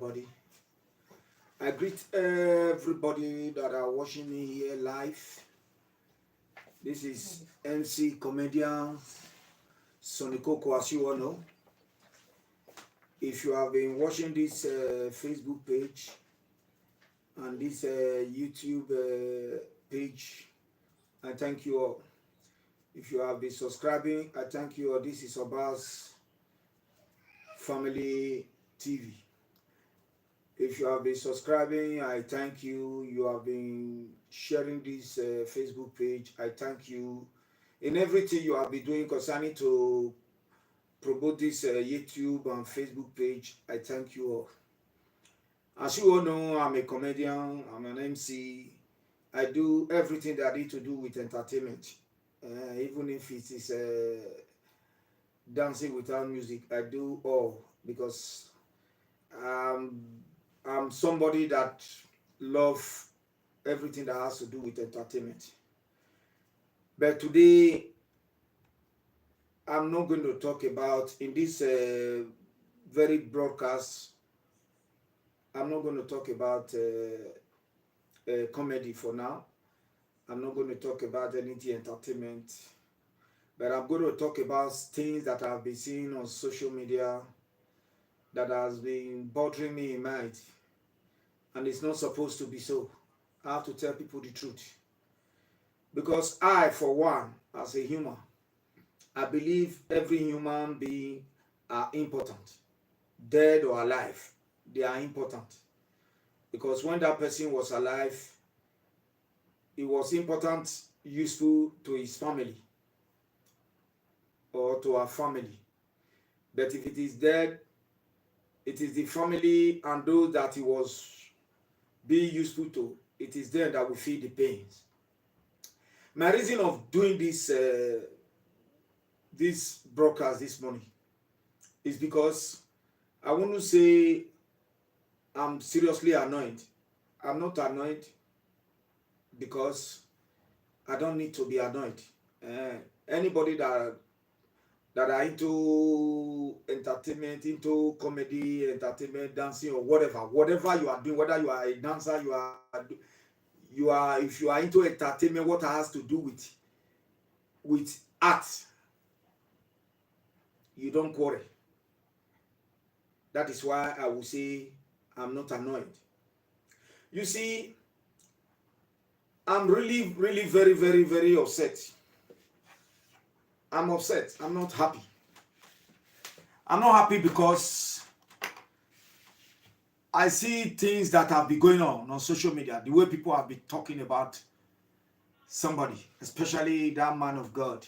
everybody. I greet everybody that are watching me here live. This is MC comedian Sonny Coco, as you all know. If you have been watching this Facebook page and this YouTube page, I thank you all. If you have been subscribing, I thank you all. This is Oba's Family TV. If you have been subscribing, I thank you. You have been sharing this Facebook page. I thank you. In everything you have been doing concerning to promote this YouTube and Facebook page, I thank you all. As you all know, I'm a comedian, I'm an MC. I do everything that I need to do with entertainment. Even if it is dancing without music, I do all because I'm somebody that love everything that has to do with entertainment. But today, I'm not going to talk about, in this very broadcast, I'm not going to talk about comedy for now. I'm not going to talk about anything entertainment. But I'm going to talk about things that I've been seeing on social media that has been bothering me in mind. And it's not supposed to be so. I have to tell people the truth. Because I, for one, as a human, I believe every human being are important. Dead or alive, they are important. Because when that person was alive, it was important, useful to his family or to our family. But if it is dead, it is the family and those that he was being useful to, it is them that will feel the pains. My reason of doing this broadcast this morning is because I want to say I'm seriously annoyed. I'm not annoyed because I don't need to be annoyed. Anybody that are into entertainment, into comedy, entertainment, dancing, or whatever you are doing, whether you are a dancer, if you are into entertainment, what has to do with art, you don't quarrel. That is why I will say I'm not annoyed. You see, I'm really, really very, very, very upset. I'm upset. I'm not happy. I'm not happy because I see things that have been going on social media, the way people have been talking about somebody, especially that man of God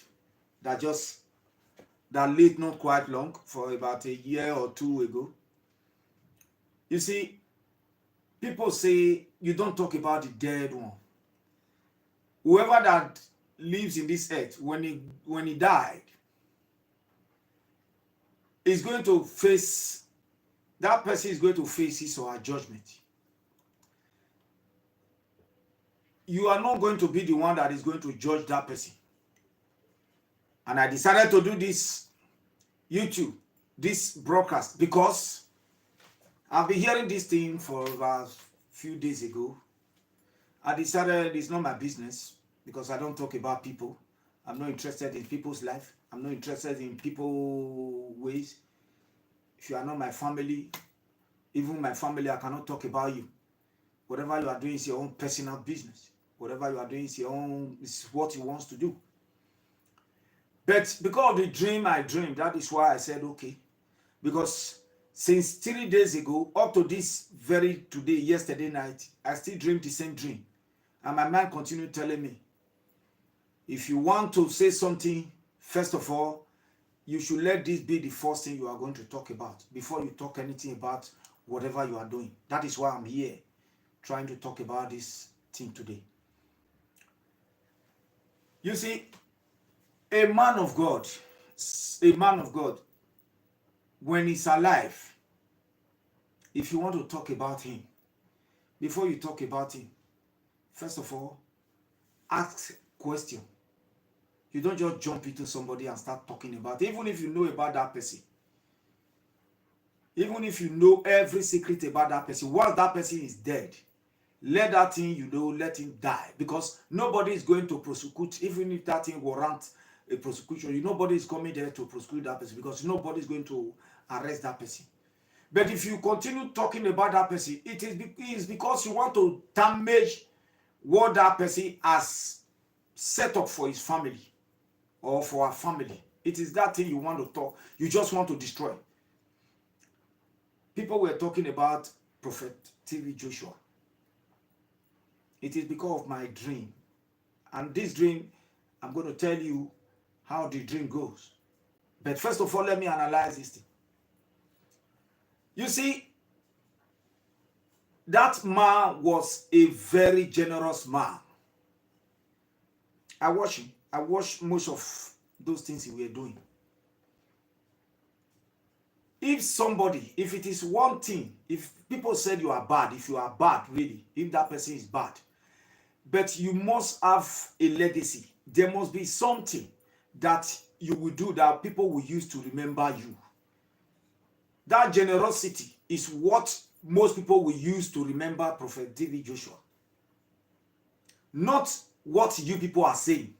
that lived not quite long, for about a year or two ago. You see, people say you don't talk about the dead one. Whoever that lives in this earth, when he died, is going to face, that person is going to face his or her judgment. You are not going to be the one that is going to judge that person. And I decided to do this YouTube, this broadcast, because I've been hearing this thing for about a few days ago. I decided it's not my business because I don't talk about people. I'm not interested in people's life. I'm not interested in people's ways. If you are not my family, even my family, I cannot talk about you. Whatever you are doing is your own personal business. Whatever you are doing is what you want to do. But because of the dream I dreamed, that is why I said, okay. Because since 3 days ago, up to this very today, yesterday night, I still dreamed the same dream. And my mind continued telling me, if you want to say something, first of all, you should let this be the first thing you are going to talk about before you talk anything about whatever you are doing. That is why I'm here, trying to talk about this thing today. You see, a man of God, when he's alive, if you want to talk about him, before you talk about him, first of all, ask question. You don't just jump into somebody and start talking about it, even if you know about that person. Even if you know every secret about that person, once that person is dead, let that thing, let him die, because nobody is going to prosecute. Even if that thing warrant a prosecution, nobody is coming there to prosecute that person, because nobody is going to arrest that person. But if you continue talking about that person, it is because you want to damage what that person has set up for his family or for our family. It is that thing you want to talk. You just want to destroy. People were talking about Prophet TV Joshua. It is because of my dream. And this dream, I'm going to tell you how the dream goes. But first of all, let me analyze this thing. You see, that man was a very generous man. I watched him. I watched most of those things he were doing. If it is one thing, if people said you are bad, if you are bad, really, if that person is bad, but you must have a legacy. There must be something that you will do that people will use to remember you. That generosity is what most people will use to remember Prophet David Joshua. Not what you people are saying.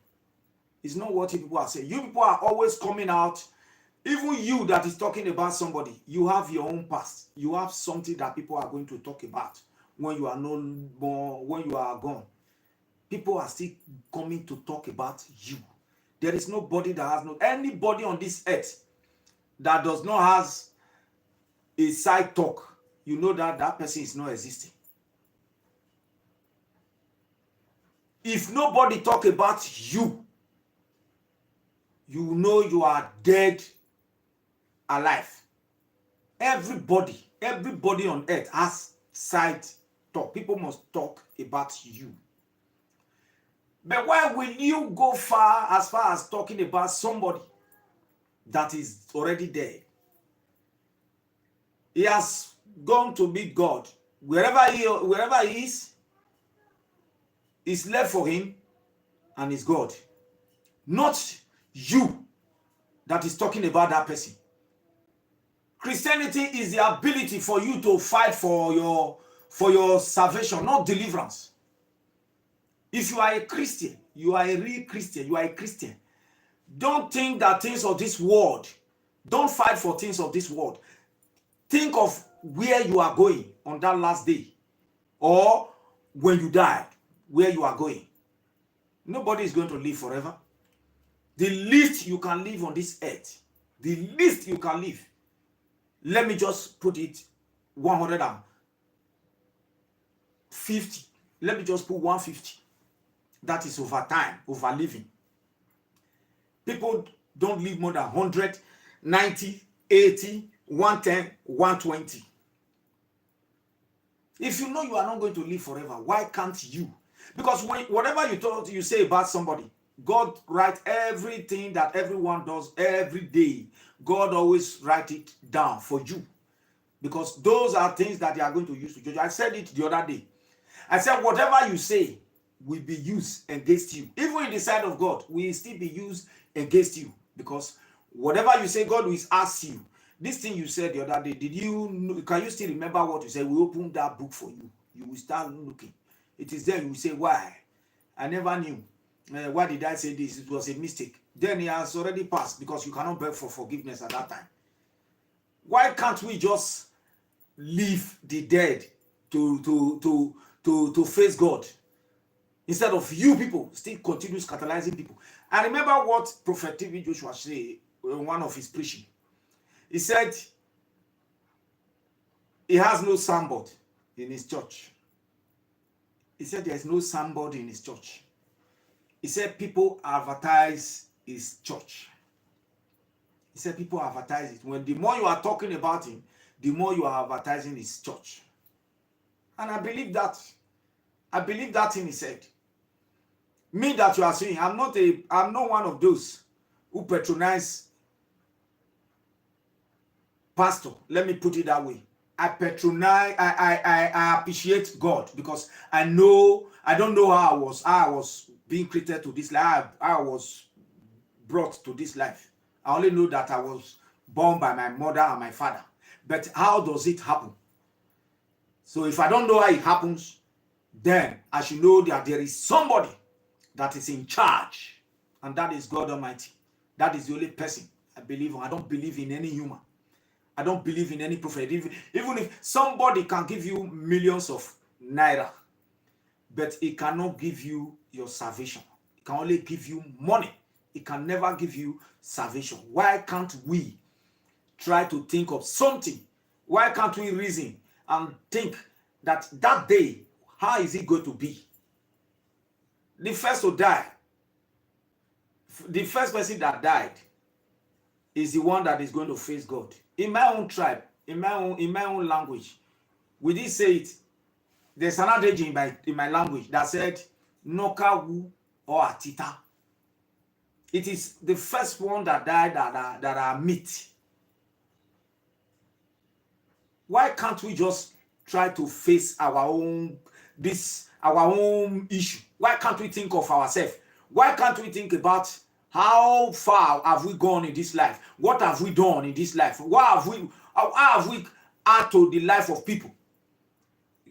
It's not what you people are saying. You people are always coming out. Even you that is talking about somebody, you have your own past. You have something that people are going to talk about when you are no more, when you are gone. People are still coming to talk about you. There is nobody that has anybody on this earth that does not have a side talk. You know that that person is not existing. If nobody talk about you, you know you are dead alive. Everybody on earth has side talk. People must talk about you. But why will you go far as talking about somebody that is already dead? He has gone to meet God. Wherever he is left for him and is God. Not you that is talking about that person. Christianity is the ability for you to fight for your salvation, not deliverance. If you are a Christian, you are a real Christian, you are a Christian. Don't think that things of this world, don't fight for things of this world. Think of where you are going on that last day, or when you die, where you are going. Nobody is going to live forever. The least you can live on this earth, the least you can live, let me just put it 150. Let me just put 150. That is over time, over living. People don't live more than 100, 90, 80, 110, 120. If you know you are not going to live forever, why can't you? Because whatever you say about somebody, God writes everything that everyone does every day. God always write it down for you. Because those are things that they are going to use to judge. I said it the other day. I said whatever you say will be used against you. Even in the sight of God, will still be used against you. Because whatever you say, God will ask you. This thing you said the other day, can you still remember what you said? We opened that book for you. You will start looking. It is there you will say, why? I never knew. Why did I say this? It was a mistake. Then it has already passed, because you cannot beg for forgiveness at that time. Why can't we just leave the dead to face God, instead of you people still continue scandalizing people? I remember what Prophet TV Joshua said in one of his preaching. He said he has no soundboard in his church. He said there is no soundboard in his church. He said people advertise his church. He said people advertise it. When the more you are talking about him, the more you are advertising his church. And I believe that. I believe that thing he said. Me that you are saying, I'm not one of those who patronize pastor. Let me put it that way. I patronize, I appreciate God, because I don't know how I was being created to this life. I was brought to this life. I only know that I was born by my mother and my father. But how does it happen? So if I don't know how it happens, then I should know that there is somebody that is in charge, and that is God Almighty. That is the only person I believe in. I don't believe in any human. I don't believe in any prophet. Even if somebody can give you millions of naira, but it cannot give you your salvation. It can only give you money. It can never give you salvation. Why can't we try to think of something? Why can't we reason and think that day, how is it going to be? The first to die, the first person that died is the one that is going to face God. In my own tribe, in my own language, we did say it. There's another age in my language that said Noka Wu or Atita. It is the first one that died that I meet. Why can't we just try to face our own issue? Why can't we think of ourselves? Why can't we think about how far have we gone in this life? What have we done in this life? How have we added to the life of people?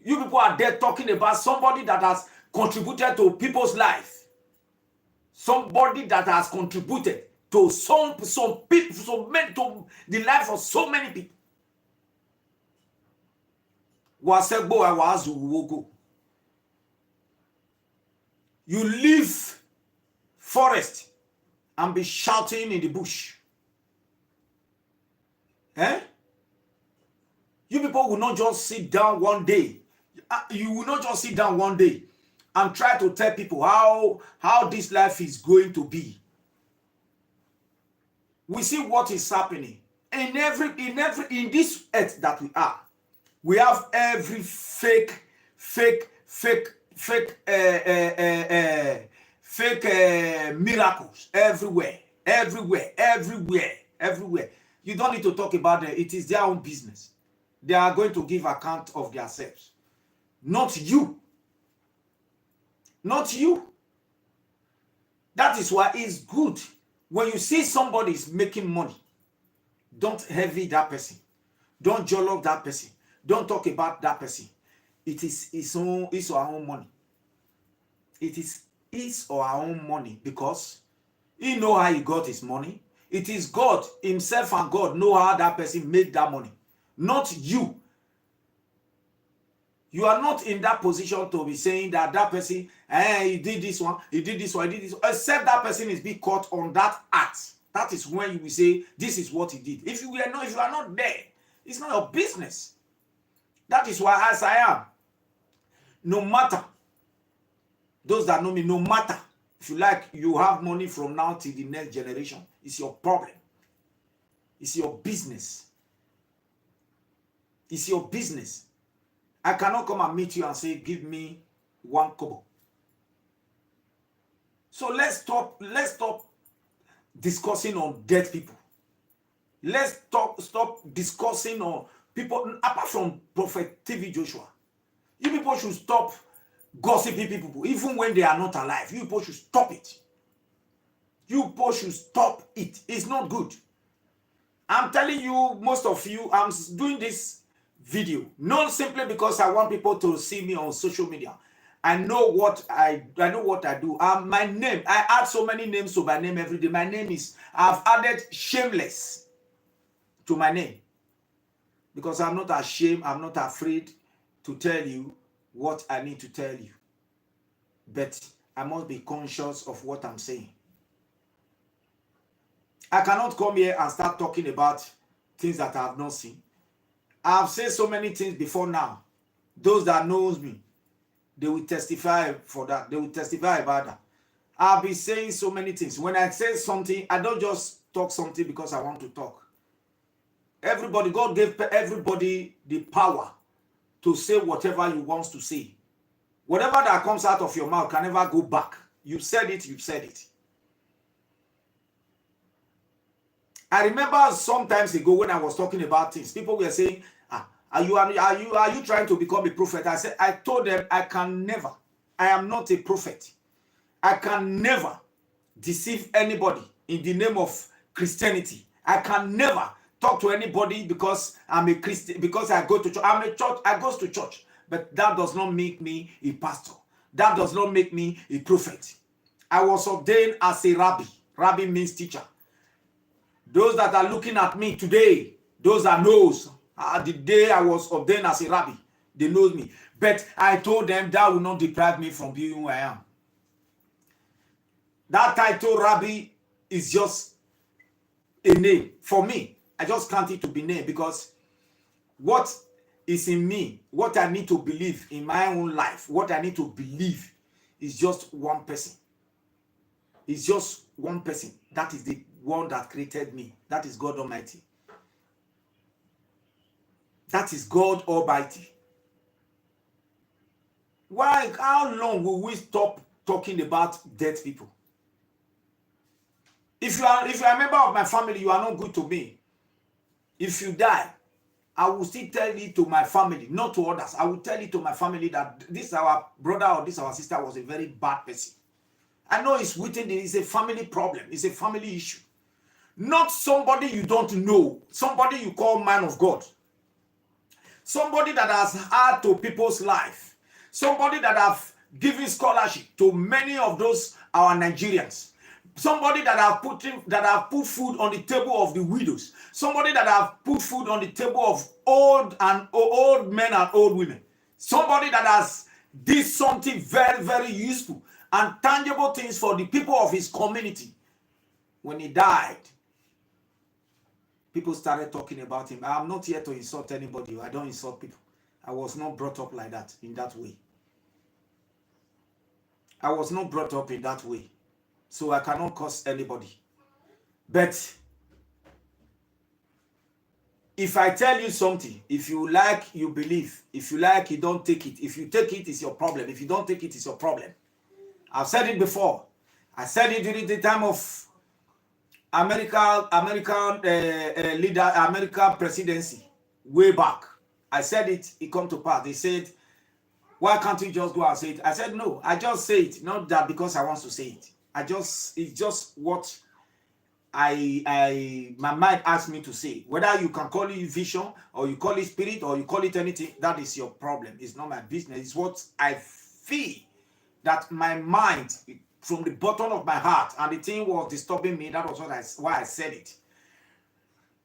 You people are there talking about somebody that has contributed to people's life. Somebody that has contributed to some people, to the life of so many people. You leave forest and be shouting in the bush. You people will not just sit down one day. You will not just sit down one day and try to tell people how this life is going to be. We see what is happening in this earth that we are. We have every fake miracles everywhere. You don't need to talk about it. It is their own business. They are going to give account of themselves. Not you. Not you. That is why it's good when you see somebody is making money. Don't heavy that person. Don't jollof that person. Don't talk about that person. It is his or our own money. It is his or our own money because he know how he got his money. It is God himself and God know how that person made that money. Not you. You are not in that position to be saying that person, he did this one, he did this one, he did this one. Except that person is being caught on that act. That is when you will say, this is what he did. If you are not there, it's not your business. That is why, as I am, no matter, those that know me, no matter, if you like, you have money from now till the next generation, it's your problem. It's your business. It's your business. I cannot come and meet you and say, give me 1 kobo. So let's stop discussing on dead people. Let's stop discussing on people, apart from Prophet TV Joshua. You people should stop gossiping people, even when they are not alive. You people should stop it. You people should stop it. It's not good. I'm telling you, most of you, I'm doing this video not simply because I want people to see me on social media. I know what I do. My name, I add so many names to my name every day. My name is, I've added shameless to my name because I'm not ashamed, I'm not afraid to tell you what I need to tell you. But I must be conscious of what I'm saying. I cannot come here and start talking about things that I have not seen. I've said so many things before now. Those that knows me, they will testify for that. They will testify about that. I'll be saying so many things. When I say something, I don't just talk something because I want to talk. Everybody, God gave everybody the power to say whatever he wants to say. Whatever that comes out of your mouth can never go back. You said it, you said it. I remember sometimes ago when I was talking about things, people were saying, are you trying to become a prophet? I told them I am not a prophet. I can never deceive anybody in the name of Christianity. I can never talk to anybody because I'm a Christian, because I go to church. I'm a church, I go to church. But that does not make me a pastor. That does not make me a prophet. I was ordained as a rabbi. Rabbi means teacher. Those that are looking at me today, those that knows the day I was ordained as a rabbi, they know me. But I told them that will not deprive me from being who I am. That title rabbi is just a name for me. I just count it to be name because what is in me, what I need to believe in my own life, what I need to believe is just one person. It's just one person. That is the one that created me. That is God Almighty. That is God Almighty. Why? How long will we stop talking about dead people? If you are a member of my family, you are not good to me. If you die, I will still tell it to my family, not to others. I will tell it to my family that this our brother or this our sister was a very bad person. I know it's within it's a family problem. It's a family issue. Not somebody you don't know. Somebody you call man of God. Somebody that has added to people's life. Somebody that have given scholarship to many of those our Nigerians. Somebody that have put food on the table of the widows. Somebody that have put food on the table of old men and old women. Somebody that has did something very, very useful and tangible things for the people of his community. When he died, people started talking about him. I'm not here to insult anybody. I don't insult people. I was not brought up like that, in that way. I was not brought up in that way. So I cannot curse anybody. But if I tell you something, if you like, you believe. If you like, you don't take it. If you take it, it's your problem. If you don't take it, it's your problem. I've said it before. I said it during the time of American presidency, way back. I said it come to pass. They said, why can't you just go and say it? I said, no, I just say it. Not that because I want to say it. It's just what my mind asked me to say. Whether you can call it vision or you call it spirit or you call it anything, that is your problem. It's not my business. It's what I feel that my mind, from the bottom of my heart, and the thing was disturbing me. That was why I said it.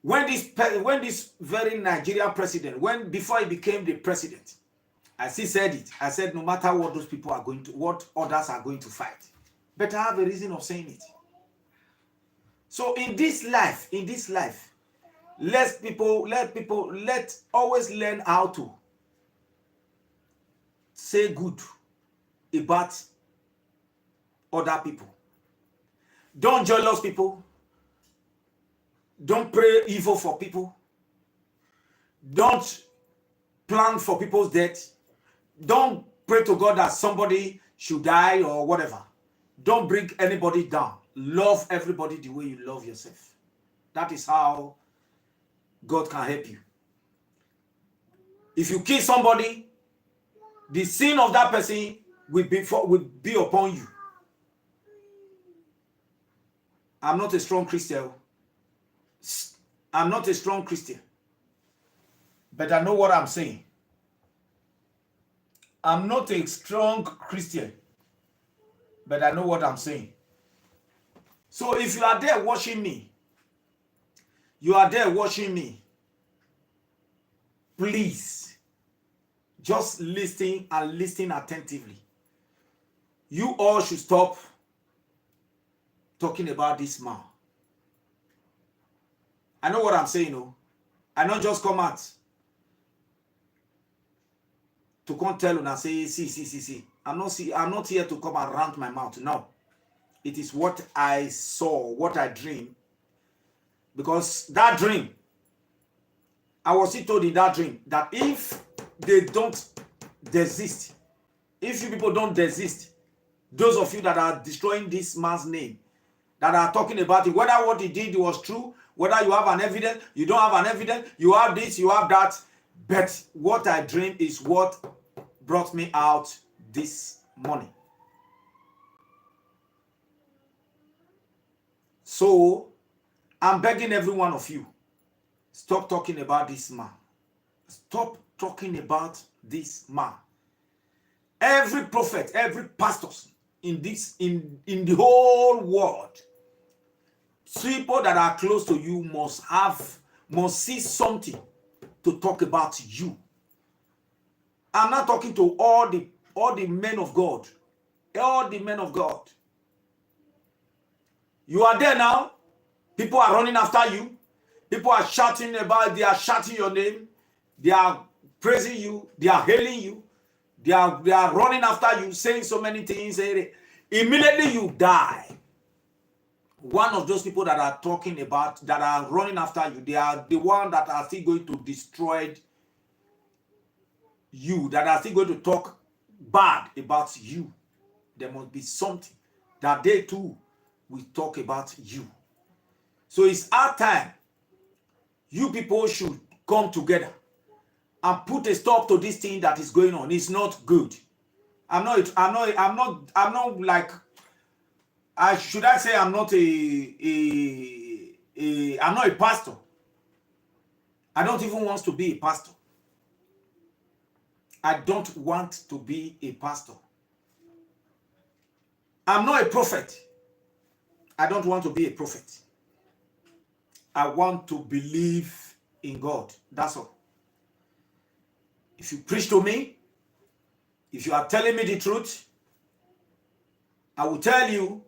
When this very Nigerian president, before he became the president, I still said it. I said, no matter what those people are going to, what others are going to fight, but I have a reason of saying it. So in this life, let always learn how to say good about other people. Don't jealous people. Don't pray evil for people. Don't plan for people's death. Don't pray to God that somebody should die or whatever. Don't bring anybody down. Love everybody the way you love yourself. That is how God can help you. If you kill somebody, the sin of that person will be upon you. I'm not a strong Christian. I'm not a strong Christian. But I know what I'm saying. I'm not a strong Christian. But I know what I'm saying. So if you are there watching me, please just listen and listen attentively. You all should stop talking about this man. I know what I'm saying, no? I don't just come out to come tell you and say, see. I'm not here to come and rant my mouth. No. It is what I saw, what I dreamed. Because that dream, I was told in that dream that if they don't desist, if you people don't desist, those of you that are destroying this man's name, that are talking about it, whether what he did was true, whether you have an evidence, you don't have an evidence, you have this, you have that, but what I dream is what brought me out this morning. So I'm begging every one of you, Stop talking about this man. Stop talking about this man. Every prophet, every pastor in the whole world, people that are close to you must see something to talk about you. I'm not talking to all the men of God. All the men of God. You are there now. People are running after you. People are shouting about, they are shouting your name. They are praising you. They are hailing you. They are running after you, saying so many things. Immediately you die. One of those people that are talking about, that are running after you, they are the one that are still going to destroy you, that are still going to talk bad about you. There must be something that they too will talk about you. So it's our time. You people should come together and put a stop to this thing that is going on. It's not good. I'm not like, should I say I'm not I'm not a pastor. I don't even want to be a pastor. I don't want to be a pastor. I'm not a prophet. I don't want to be a prophet. I want to believe in God. That's all. If you preach to me, if you are telling me the truth, I will tell you.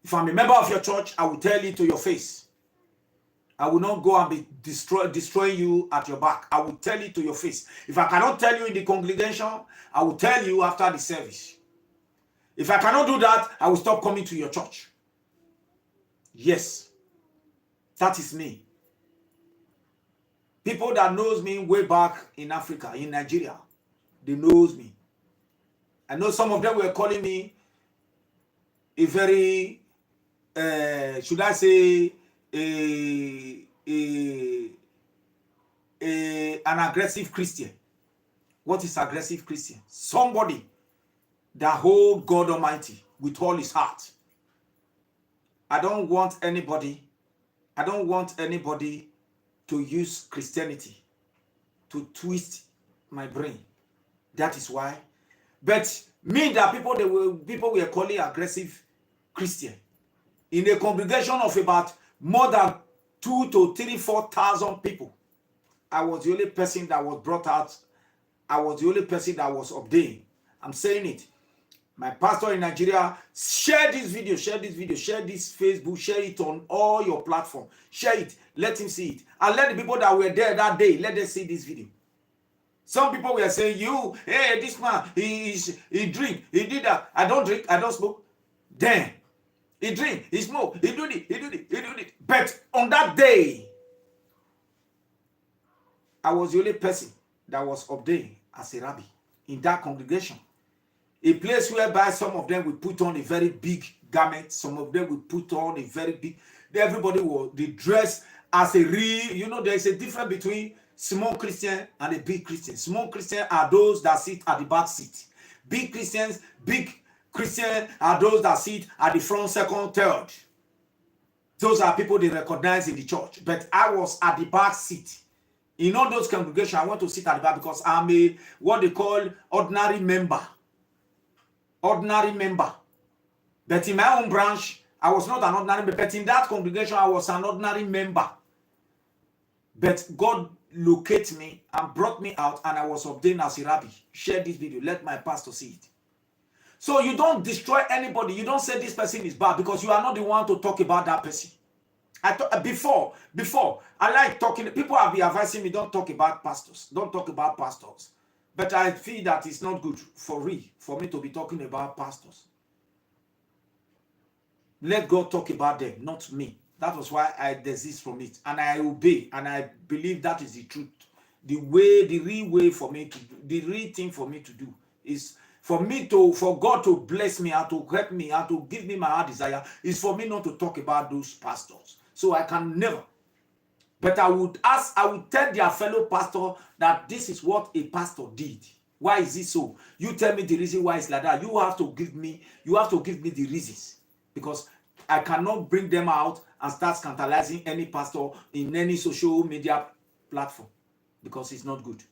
If I'm a member of your church, I will tell you to your face. I will not go and be destroying you at your back. I will tell you to your face. If I cannot tell you in the congregation, I will tell you after the service. If I cannot do that, I will stop coming to your church. Yes, that is me. People that knows me way back in Africa, in Nigeria, they knows me. I know some of them were calling me a very, should I say, an aggressive Christian. What is aggressive Christian? Somebody that holds God Almighty with all his heart. I don't want anybody to use Christianity to twist my brain. That is why. But me, that people were calling aggressive Christian in a congregation of about more than 2,000 to 3,000, 4,000 people. I was the only person that was brought out. I was the only person that was ordained. I'm saying it. My pastor in Nigeria, share this video, share this Facebook, share it on all your platforms. Share it, let him see it. And let the people that were there that day, let them see this video. Some people were saying, hey, this man, he drink, he did that. I don't drink, I don't smoke. Then, he drink, he smoke, he do it. But on that day, I was the only person that was ordained as a rabbi in that congregation. A place whereby some of them will put on a very big garment, some of them will put on a very big, everybody will dress as a real, there is a difference between small Christian and a big Christian. Small Christian are those that sit at the back seat. Big Christian are those that sit at the front, second, third. Those are people they recognize in the church. But I was at the back seat. In all those congregations, I want to sit at the back because I'm a, what they call, ordinary member. Ordinary member. But in my own branch, I was not an ordinary member. But in that congregation, I was an ordinary member. But God located me and brought me out, and I was ordained as a rabbi. Share this video. Let my pastor see it. So you don't destroy anybody. You don't say this person is bad because you are not the one to talk about that person. Before, I like talking. People have been advising me, don't talk about pastors. Don't talk about pastors. But I feel that it's not good for me to be talking about pastors. Let God talk about them, not me. That was why I desist from it. And I obey. And I believe that is the truth. The real way for me to do, the real thing for me to do is for God to bless me and to help me and to give me my heart desire is for me not to talk about those pastors. So I can never. But I would tell their fellow pastor that this is what a pastor did. Why is it so? You tell me the reason why it's like that. You have to give me the reasons. Because I cannot bring them out and start scandalizing any pastor in any social media platform because it's not good.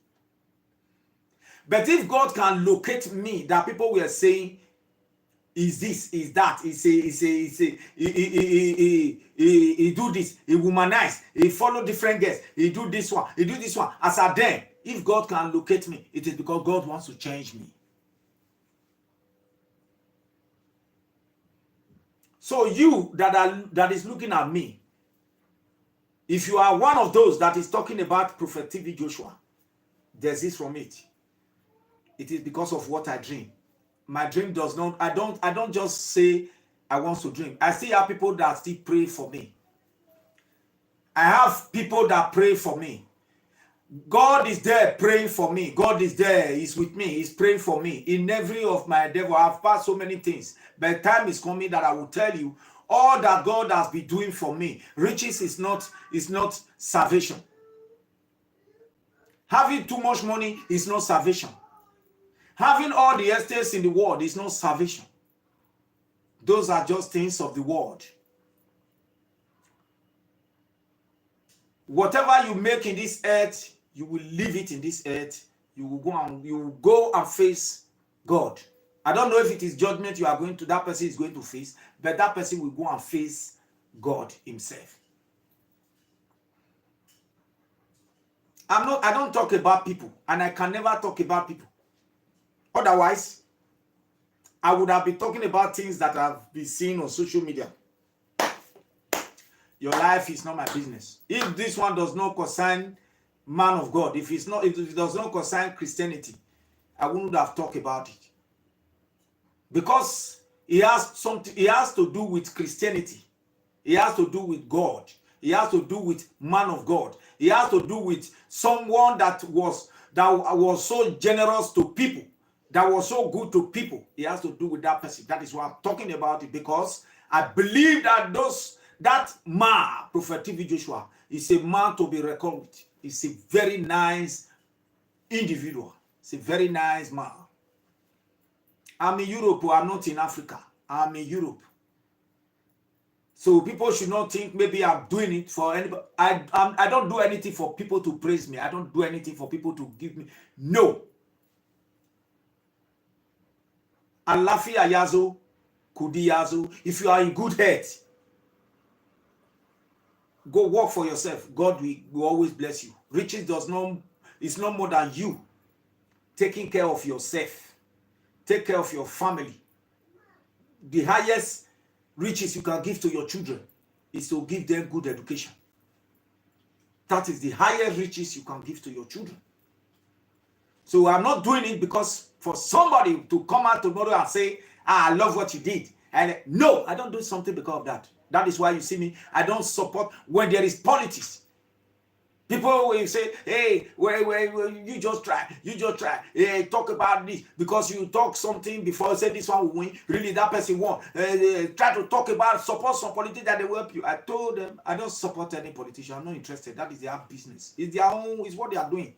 But if God can locate me, that people were saying, is this, is that, he do this, he womanize, he follow different girls, he do this one, he do this one. As I then, if God can locate me, it is because God wants to change me. So you that is looking at me, if you are one of those that is talking about Prophet TV Joshua, there's this from it. It is because of what I dream. My dream does not, I don't just say I want to dream. I still have people that still pray for me. I have people that pray for me. God is there praying for me. God is there. He's with me. He's praying for me. In every of my endeavor, I've passed so many things. But time is coming that I will tell you all that God has been doing for me. Riches is not salvation. Having too much money is not salvation. Having all the estates in the world is not salvation. Those are just things of the world. Whatever you make in this earth, you will leave it in this earth. You will go and face God. I don't know if it is judgment you are going to, that person is going to face, but that person will go and face God himself. I don't talk about people, and I can never talk about people. Otherwise, I would have been talking about things that I've been seeing on social media. Your life is not my business. If this one does not concern man of God, if it does not concern Christianity, I wouldn't have talked about it. Because it has to do with Christianity. It has to do with God. It has to do with man of God. It has to do with someone that was so generous to people, that was so good to people. It has to do with that person. That is why I'm talking about it, because I believe that man, Prophet TV Joshua, is a man to be reckoned with. He's a very nice individual. He's a very nice man. I'm in Europe, I'm not in Africa. I'm in Europe. So people should not think maybe I'm doing it for anybody. I don't do anything for people to praise me. I don't do anything for people to give me. No. Alafi Ayazo, Kudi Yazo. If you are in good health, go work for yourself. God will always bless you. Riches is not more than you taking care of yourself. Take care of your family. The highest riches you can give to your children is to give them good education. That is the highest riches you can give to your children. So I'm not doing it because for somebody to come out tomorrow and say, I love what you did. And no, I don't do something because of that. That is why you see me. I don't support when there is politics. People will say, hey, you just try. Hey, talk about this because you talk something before you say this one will win. Really, that person won. Try to talk about, support some politician that they will help you. I told them, I don't support any politician. I'm not interested. That is their business. It's their own, it's what they are doing.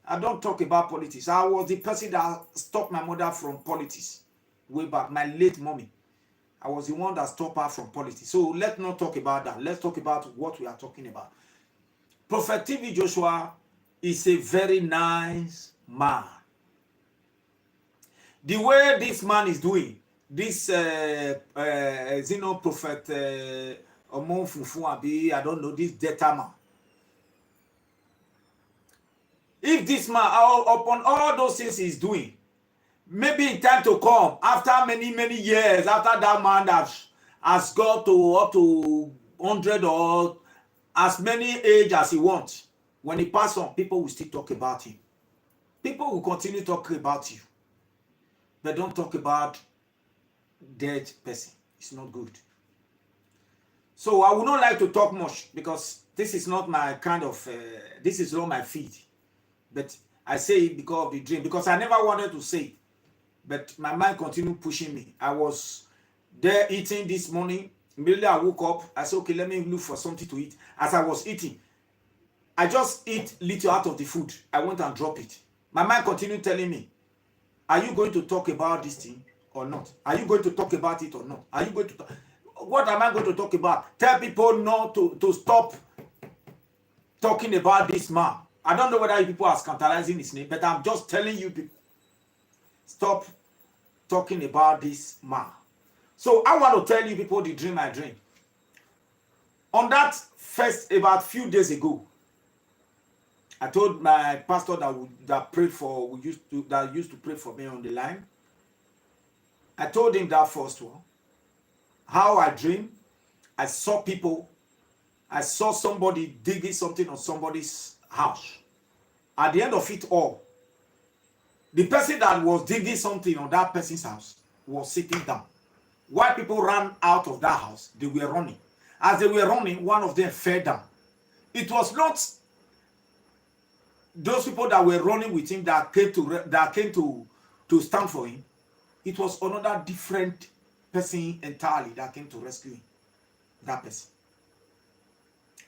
I don't talk about politics. I was the person that stopped my mother from politics way back, my late mommy. I was the one that stopped her from politics. So let's not talk about that. Let's talk about what we are talking about. Prophet TV Joshua is a very nice man. The way this man is doing, this Prophet Omon Fufu Abi, I don't know, this data man. If this man, upon all those things he's doing, maybe in time to come, after many years, after that man has got to up to 100 or as many age as he wants, when he passes on, people will still talk about him. People will continue talking about you. But don't talk about dead person. It's not good. So I would not like to talk much because this is not my kind of, this is not my feed. But I say it because of the dream. Because I never wanted to say it. But my mind continued pushing me. I was there eating this morning. Immediately I woke up. I said, okay, let me look for something to eat. As I was eating, I just eat little out of the food. I went and dropped it. My mind continued telling me, are you going to talk about this thing or not? Are you going to talk about it or not? Are you going to talk? What am I going to talk about? Tell people not to stop talking about this man. I don't know whether you people are scandalizing his name, but I'm just telling you people, stop talking about this man. So I want to tell you people the dream I dreamed. On that first, about few days ago, I told my pastor that used to pray for me on the line. I told him that first one. How I dreamed. I saw people. I saw somebody digging something on somebody's house. At the end of it all, the person that was digging something on that person's house was sitting down. While people ran out of that house, they were running. As they were running, one of them fell down. It was not those people that were running with him that came to stand for him. It was another different person entirely that came to rescue him. That person.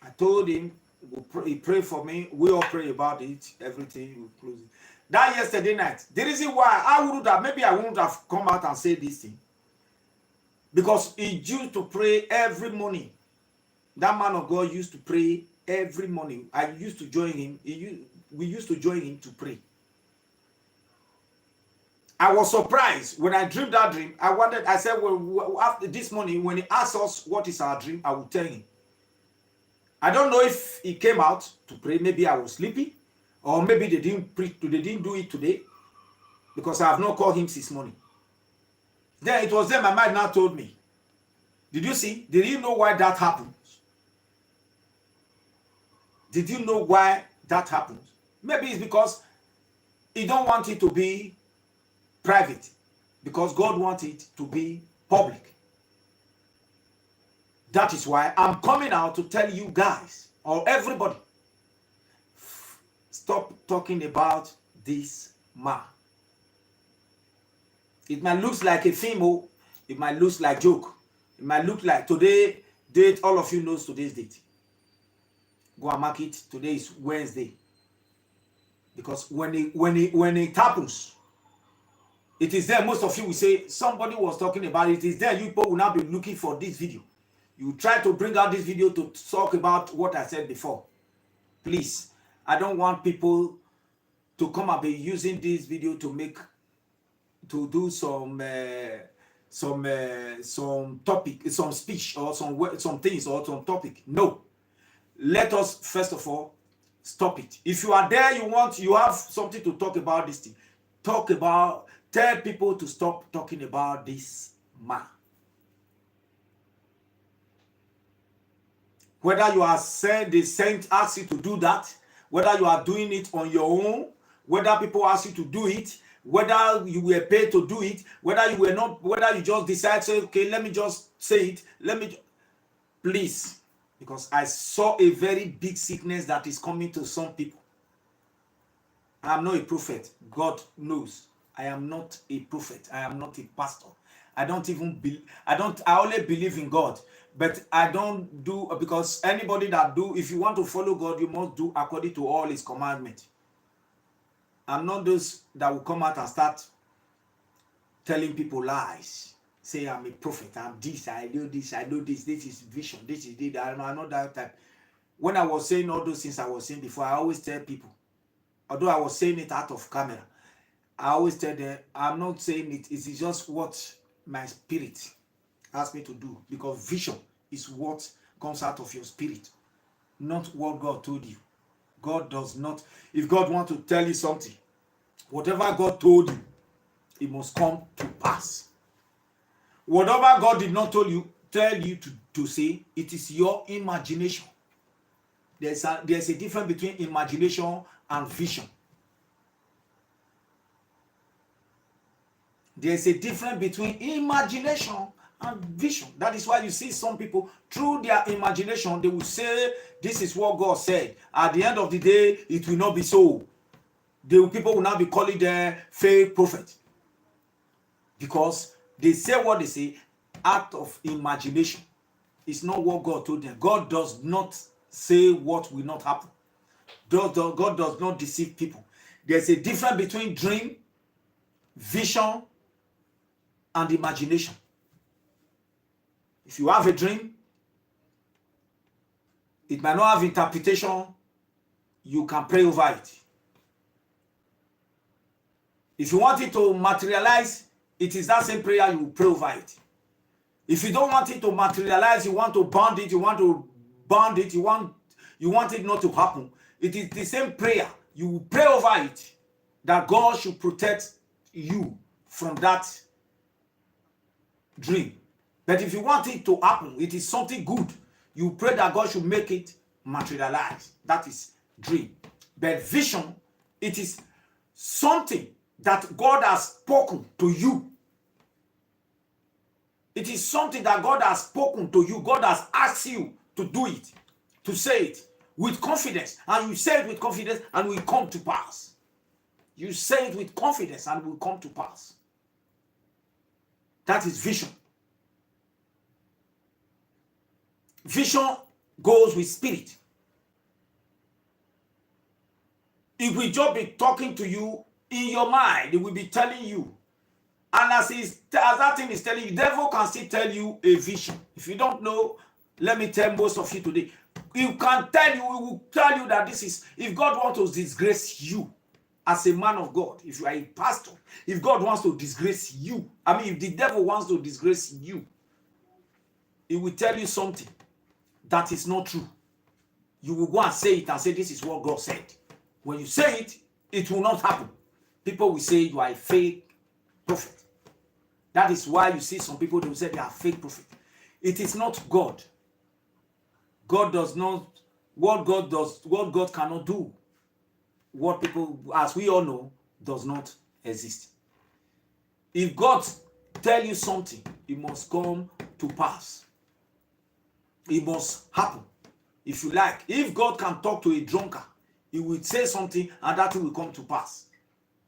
I told him, he prayed for me. We all pray about it. Everything we close it. That yesterday night, the reason why I wouldn't have come out and said this thing, because he used to pray every morning. That man of God used to pray every morning. I used to join him. We used to join him to pray. I was surprised when I dreamed that dream. I said, well, after this morning, when he asked us what is our dream, I will tell him. I don't know if he came out to pray. Maybe I was sleepy, or maybe they didn't do it today, because I have not called him since morning. Then it was then my mind now told me, did you see? Did you know why that happened? Did you know why that happens? Maybe it's because he don't want it to be private, because God wants it to be public. That is why I'm coming out to tell you guys, or everybody, stop talking about this man. It might look like a film, it might look like joke, it might look like today date. All of you knows today's date. Go and mark it. Today is Wednesday. Because when it happens, it is there. Most of you will say somebody was talking about it. It is there. You people will now be looking for this video. You try to bring out this video to talk about what I said before. Please, I don't want people to come and be using this video to do some topic, some speech, or some things, or some topic. No. Let us first of all stop it. If you are there, you have something to talk about this thing. Tell people to stop talking about this man. Whether you are saying the saint asks you to do that, whether you are doing it on your own, whether people ask you to do it, whether you were paid to do it, whether you were not, whether you just decide, say, okay, let me just say it, please, because I saw a very big sickness that is coming to some people. I am not a prophet. God knows. I am not a prophet. I am not a pastor. I only believe in God, but I don't do, because anybody that do, if you want to follow God, you must do according to all his commandments. I'm not those that will come out and start telling people lies. Say I'm a prophet, I'm this, I know this, this is vision, this is this, I'm not that type. When I was saying all those things I was saying before, I always tell people, although I was saying it out of camera, I always tell them, I'm not saying it, it's just what my spirit asked me to do, because vision is what comes out of your spirit, not what God told you. God does not, if God wants to tell you something, whatever God told you, it must come to pass. Whatever God did not tell you to say, it is your imagination. There's a difference between imagination and vision. There's a difference between imagination and vision. That is why you see some people, through their imagination, they will say, this is what God said. At the end of the day, it will not be so. People will now be calling them fake prophet, because they say what they say out of imagination. It's not what God told them. God does not say what will not happen. God does not deceive people. There's a difference between dream, vision, and imagination. If you have a dream, it might not have interpretation you can pray over it. If you want it to materialize, it is that same prayer you will pray over it. If you don't want it to materialize, you want to bound it, you want it, you want it not to happen, it is the same prayer. You will pray over it that God should protect you from that dream. But if you want it to happen, it is something good, you pray that God should make it materialize. That is dream. But vision, it is something that God has spoken to you. It is something that God has spoken to you. God has asked you to do it, to say it with confidence. And you say it with confidence and will come to pass. You say it with confidence and will come to pass. That is vision. Vision goes with spirit. It will just be talking to you in your mind. It will be telling you. And as that thing is telling you, the devil can still tell you a vision. If you don't know, let me tell most of you today. He will tell you that this is, if God wants to disgrace you as a man of God, if you are a pastor, if God wants to disgrace you, if the devil wants to disgrace you, he will tell you something that is not true. You will go and say it and say, this is what God said. When you say it, it will not happen. People will say you are a fake prophet. That is why you see some people, they will say they are fake prophet. It is not God. God does not, what God cannot do, what people, as we all know, does not exist. If God tell you something, it must come to pass. It must happen. If you like, if God can talk to a drunkard, he will say something and that will come to pass.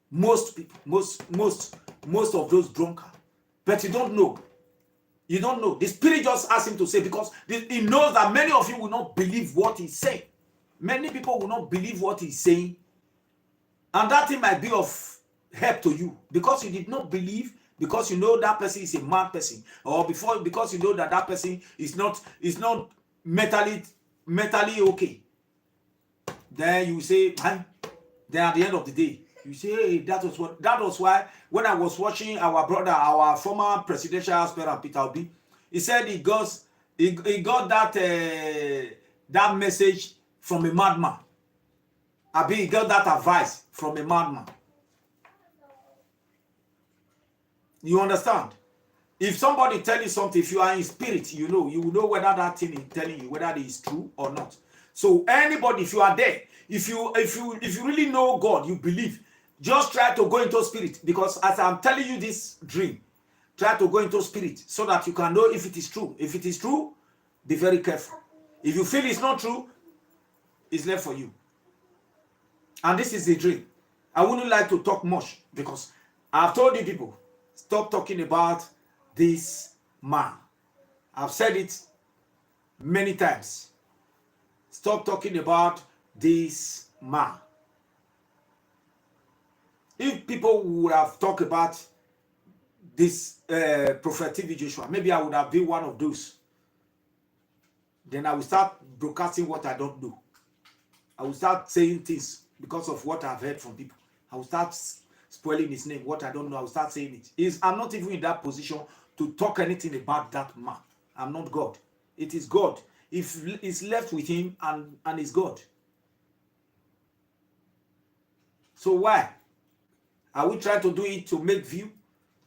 Most people, most of those drunkards. But you don't know. You don't know. The Spirit just asked him to say, because he knows that many of you will not believe what he's saying. Many people will not believe what he's saying. And that thing might be of help to you. Because you did not believe, because you know that person is a mad person. Or because you know that person is not mentally okay. Then you say, man, then at the end of the day, you say, hey, that was why when I was watching our brother, our former presidential aspirant Peter Obi, he said he got that message from a madman. He got that advice from a madman. You understand? If somebody tell you something, if you are in spirit, you will know whether that thing is telling you whether it is true or not. So anybody, if you are there, if you really know God, you believe, just try to go into spirit, because as I'm telling you this dream, try to go into spirit so that you can know if it is true. If it is true, be very careful. If you feel it's not true, it's left for you. And this is the dream. I wouldn't like to talk much because I've told you people, stop talking about this man. I've said it many times. Stop talking about this man. If people would have talked about this Prophet TV Joshua, maybe I would have been one of those. Then I will start broadcasting what I don't know. I will start saying things because of what I've heard from people. I will start spoiling his name, what I don't know. I will start saying it. I'm not even in that position to talk anything about that man. I'm not God. It is God. If it's left with him and it's God. So why? Are we trying to do it to make view,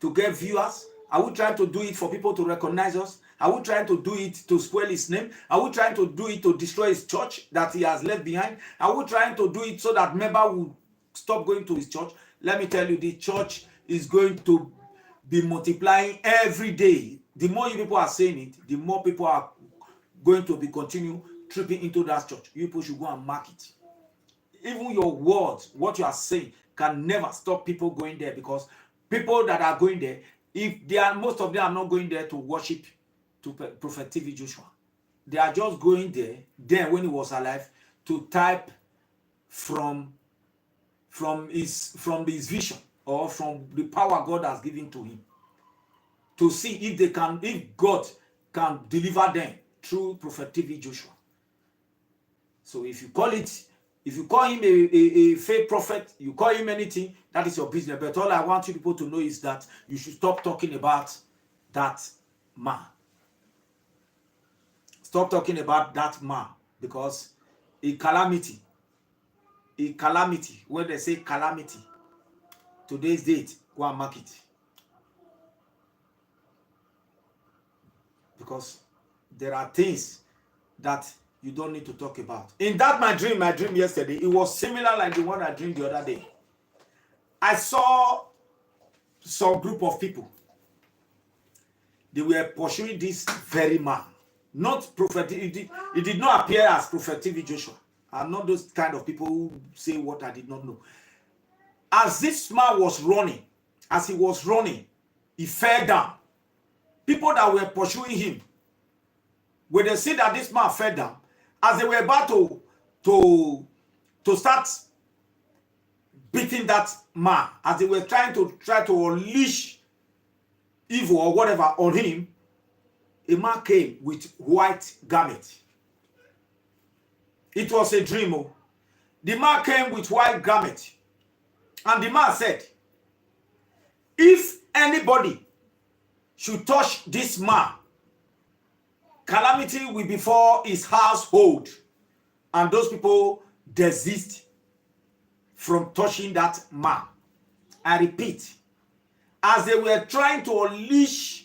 to get viewers? Are we trying to do it for people to recognize us? Are we trying to do it to spoil his name? Are we trying to do it to destroy his church that he has left behind? Are we trying to do it so that member will stop going to his church? Let me tell you, the church is going to be multiplying every day. The more you people are saying it, the more people are going to be continue tripping into that church. You people should go and mark it. Even your words, what you are saying, can never stop people going there, because people that are going there, if they are, most of them are not going there to worship to Prophet TV Joshua. They are just going there, then when he was alive, to type from his vision or from the power God has given to him, to see if God can deliver them through Prophet TV Joshua. So if you call it If you call him a fake prophet, you call him anything, that is your business. But all I want you people to know is that you should stop talking about that man. Stop talking about that man, because a calamity, when they say calamity, today's date, go and mark it. Because there are things that you don't need to talk about. In that my dream yesterday, it was similar like the one I dreamed the other day. I saw some group of people. They were pursuing this very man. Not prophet. It did not appear as Prophet TV Joshua. I'm not those kind of people who say what I did not know. As this man was running, he fell down. People that were pursuing him, when they see that this man fell down, as they were about to start beating that man, as they were trying to unleash evil or whatever on him, a man came with white garment. It was a dream. Oh. The man came with white garment, and the man said, if anybody should touch this man, calamity will befall his household. And those people desist from touching that man. I repeat, as they were trying to unleash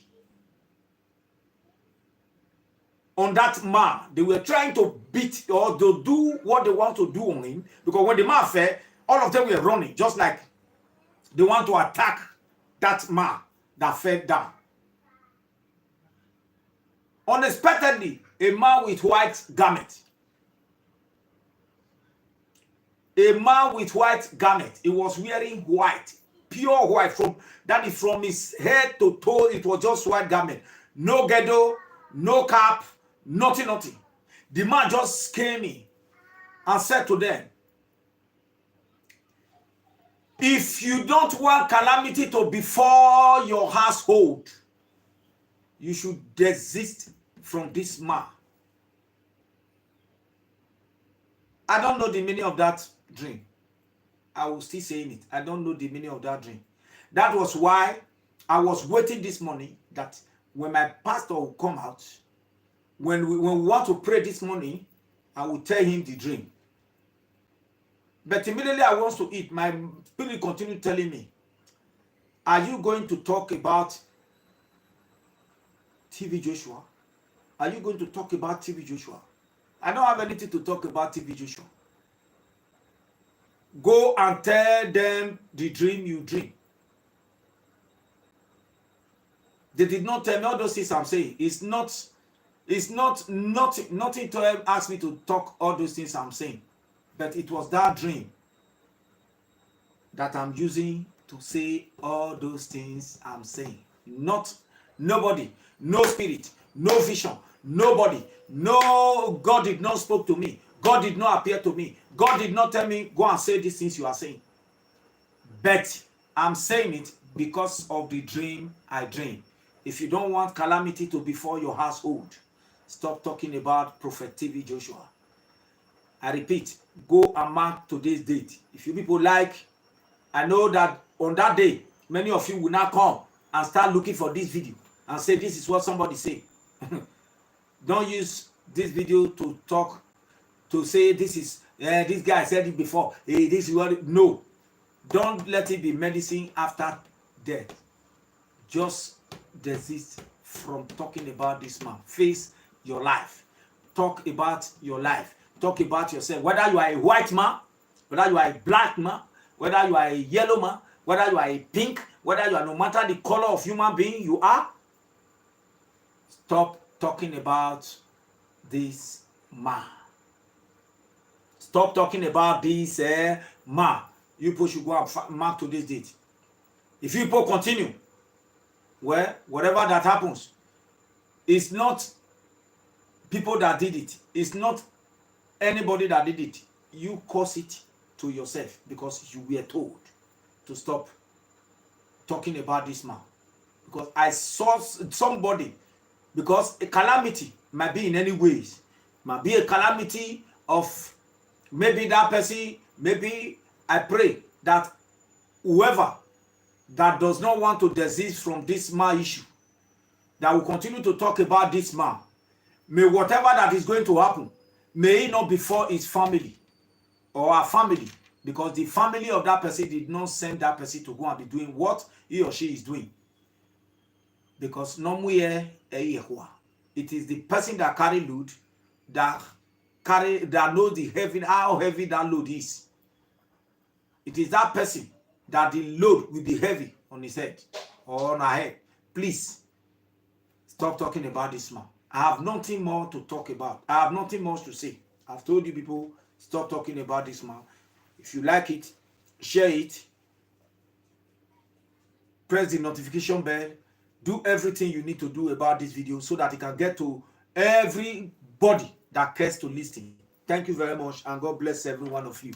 on that man, they were trying to beat or to do what they want to do on him, because when the man fell, all of them were running, just like they want to attack that man that fell down. Unexpectedly, a man with white garment. A man with white garment. He was wearing white, pure white, from his head to toe. It was just white garment. No ghetto, no cap, nothing. The man just came in and said to them, if you don't want calamity to befall your household, you should desist from this man. I don't know the meaning of that dream. I will still saying it. I don't know the meaning of that dream. That was why I was waiting this morning that when my pastor will come out, when we want to pray this morning, I will tell him the dream. But immediately I want to eat, my spirit continued telling me, are you going to talk about TV Joshua? Are you going to talk about TV Joshua? I don't have anything to talk about TV Joshua. Go and tell them the dream you dream. They did not tell me all those things I'm saying. It's nothing to ask me to talk all those things I'm saying. But it was that dream that I'm using to say all those things I'm saying. Nobody, no spirit, no vision, nobody, no, God did not speak to me. God did not appear to me. God did not tell me, go and say these things you are saying. But I'm saying it because of the dream I dreamed. If you don't want calamity to befall your household, stop talking about Prophet TV Joshua. I repeat, go and mark today's date. If you people like, I know that on that day, many of you will now come and start looking for this video and say, this is what somebody said. Don't use this video to talk, to say this is, this guy said it before. This is what, no. Don't let it be medicine after death. Just desist from talking about this man. Face your life. Talk about your life. Talk about yourself. Whether you are a white man, whether you are a black man, whether you are a yellow man, whether you are a pink, whether you are, no matter the color of human being you are, stop talking about this man. Stop talking about this man. You people should go and mark today's date. If you people continue, well, whatever that happens, it's not people that did it. It's not anybody that did it. You cause it to yourself because you were told to stop talking about this man. Because I saw somebody, because a calamity might be in any ways. Might be a calamity of maybe that person, maybe I pray that whoever that does not want to desist from this man issue, that will continue to talk about this man, may whatever that is going to happen, may it not befall his family or our family, because the family of that person did not send that person to go and be doing what he or she is doing. Because it is the person that carry load, that knows the heavy, how heavy that load is. It is that person that the load will be heavy on his head or on her head. Please stop talking about this man. I have nothing more to talk about. I have nothing more to say. I've told you people, stop talking about this man. If you like it, share it, press the notification bell, do everything you need to do about this video so that it can get to everybody that cares to listen. Thank you very much, and God bless every one of you.